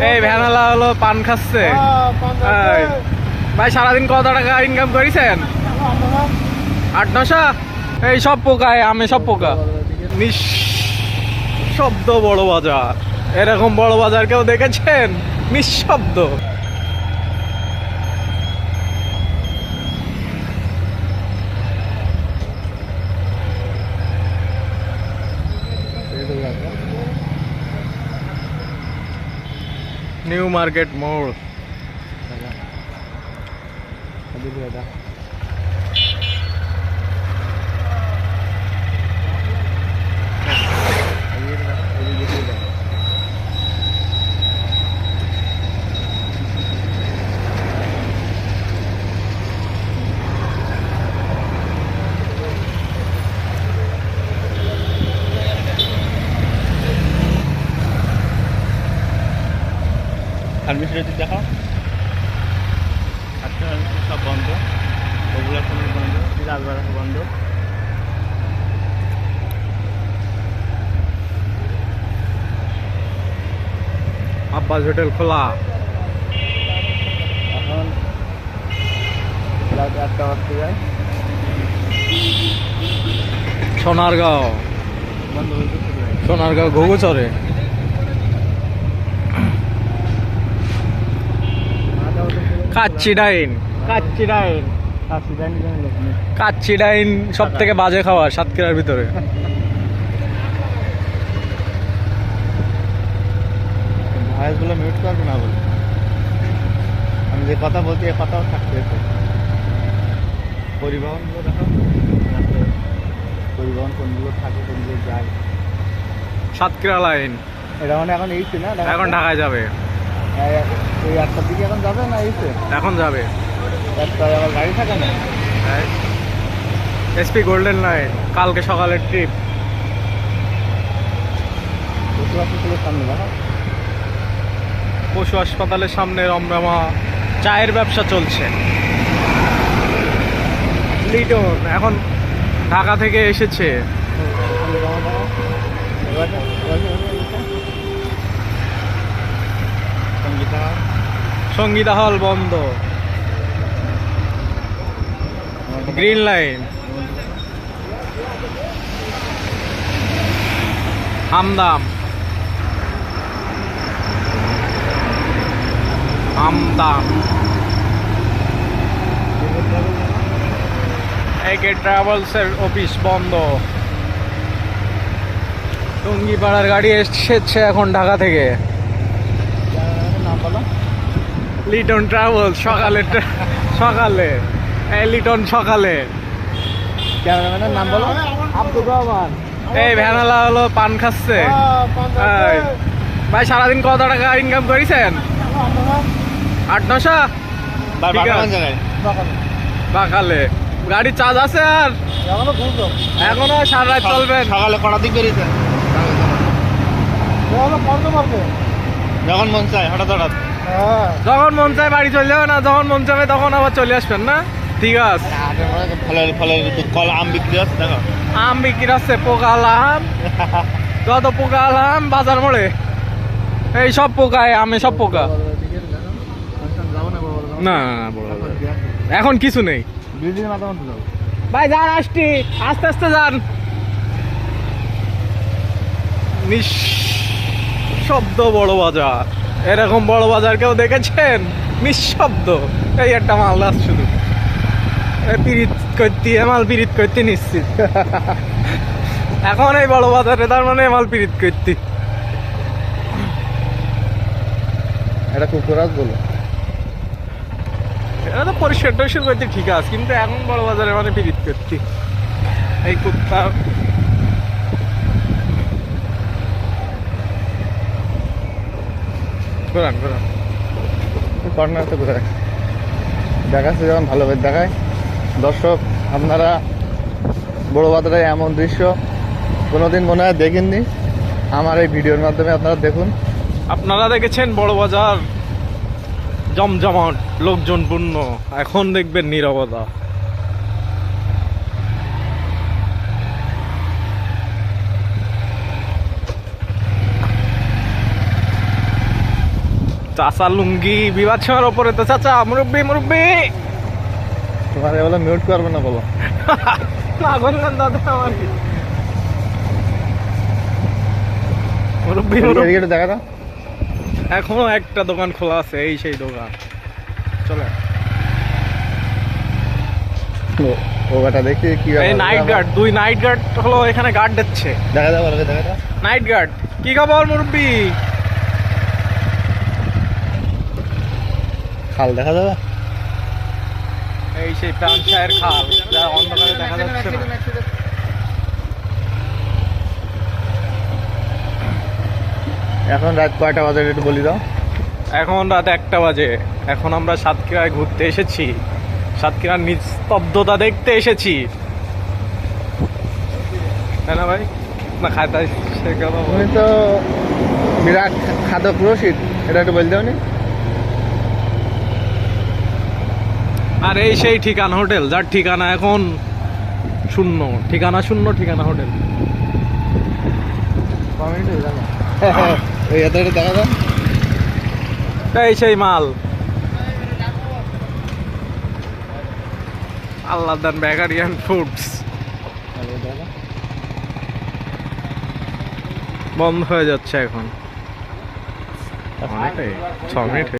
এই ভ্যানালা হলো পান খাচ্ছে। এই, ভাই সারাদিন কত টাকা ইনকাম করেছেন? 8-900। এই সব পোকায় আমি সব পোকা। নিঃশব্দ বড় বাজার, এরকম বড় বাজার কেউ দেখেছেন? নিঃশব্দ। নিউ মার্কেট মোড়। সার্ভিস দেখো, আজকে সব বন্ধ, রেগুলার কোনো বন্ধ, রাজবাড়া বন্ধ। আব্বাস হোটেল খোলা। এখন রাত 8টা বাজতে যায়, সোনারগাঁও, বন্ধ হয়েছে। সোনারগাঁও ঘুঘুচরে। কাচ্চি ডাইন, কাচ্চি ডাইন, কাচ্চি ডাইন সব থেকে বাজে খাবার সাতক্ষীরার ভিতরে। ভয়েসগুলো মিউট করবে না বলে, আমি যে কথা বলছি এ কথাও থাকতে হতো। পরিবহনগুলো দেখো, পরিবহন কোনগুলো থাকে কোনগুলো যায়। সাতক্ষীরা লাইন এটা মানে এখন এইছে না, এখন ঢাকায় যাবে। ওই 8টার দিকে এখন যাবে না এইছে? এখন যাবে। একটায় আবার গাড়ি থাকে না। এসপি গোল্ডেন লাইন কালকে সকালের ট্রিপ। পশু হাসপাতালের সামনে দেখো, পশু হাসপাতালের সামনে রমরমা চায়ের ব্যবসা চলছে। লিটন এখন ঢাকা থেকে এসেছে। সঙ্গীতা হল বন্ধ। গ্রিন লাইন, হামদাম, হামদাম, একে ট্রাভেলসের অফিস বন্ধ। টুঙ্গিপাড়ার গাড়ি এসেছে এখন ঢাকা থেকে। নাম বলো। লিটন ট্রাভেলস সকালে, সকালে এই লিটন সকালে। ক্যামেরাম্যানের নাম বলো। আব্দুর রহমান। এই ভ্যানালা হলো পান খাচ্ছে। এই, ভাই সারাদিন কত টাকা ইনকাম করেছেন? 8-900। বাকালে গাড়ি চার্জ আছে আর এখনো সারা রাত চলবেন। সকালে কটার দিক বেরিয়েছেন? যখন মন চায় হঠাৎ হঠাৎ। যখন মন চায় বাড়ি চলে যাবে না, যখন মন চাবে তখন আবার চলে আসবেন না। ঠিক আছে। ফলের ফলের কল আম বিক্রি আছে দেখো, আম বিক্রি আছে, পোকাল আম, যত পোকাল আম বাজার মোড়ে। এই সব পোকায় আমি সব পোকা। না না বড় এখন কিছু নেই ভাই, যান আসছি, আস্তে আস্তে যান। নিঃশব্দ বড় বাজার, এরকম বড় বাজার কেউ দেখেছেন? নিঃশব্দ। এই একটা মালদার শুধু পিরিত করতে, মাল পিরিত করতে নিশ্চিত। এখন এই বড় বাজারে তার মানে মাল পিরিত করতে। এটা কুকুরাজ বলো, এটা তো পরিষ্কার টরিষ্কার করতে ঠিক আছে, কিন্তু এখন বড় বাজারে মানে পিরিত করতে। এই কুত্তা ঘোরান ঘোরান কর্নারতে ঘুরে দেখাচ্ছে যখন ভালোভাবে দেখায়। দর্শক আপনারা বড় বাজারে এমন দৃশ্য কোনোদিন মনে হয় দেখেননি, আমার এই ভিডিওর মাধ্যমে আপনারা দেখুন। আপনারা দেখেছেন বড় বাজার জমজমাট লোকজনপূর্ণ, এখন দেখবেন নীরবতা। চাচা লুঙ্গি বিবাদ সীমার ওপরে তো চাচা মুরব্বি মুরব্বি তোমার এগুলো মিউট করবে না বলো। না করলেন দাদা আমার কি মুরব্বি মুরব্বি এদিকে একটু দেখা দাও। এখনো একটা দোকান খোলা আছে, এই সেই দোকান। চলে ও বেটা দেখি কি এই নাইট গার্ড, 2 নাইট গার্ড হলো এখানে গার্ড দিচ্ছে। দেখা দাও ভালো করে দেখা দাও। নাইট গার্ড কি খবর মুরব্বি? খাল দেখা যাবে? এই সেই প্রাণশায়ের খাল, যা অন্ধকারে দেখা যাচ্ছে না। এখন রাত কয়টা বাজে একটু বলি দাও। এখন রাত 1টা বাজে। এখন আমরা সাতক্ষীরায় ঘুরতে এসেছি, সাতক্ষীরার নিস্তব্ধতা দেখতে এসেছি, তাই না ভাই? না খাইতে সে গেল। তুমি তো বিরাট খাদক রসিদ, এটা একটু বলতে নি। আর এই সেই ঠিকানা হোটেল, যার ঠিকানা এখন শূন্য, ঠিকানা শূন্য, ঠিকানা হোটেল। ওই এত দেখা দাও। এই সেই মাল আল্লাহ দান বেকারিয়ান ফুডস বন্ধ হয়ে যাচ্ছে এখন। অনেকটাই 6 মিনিট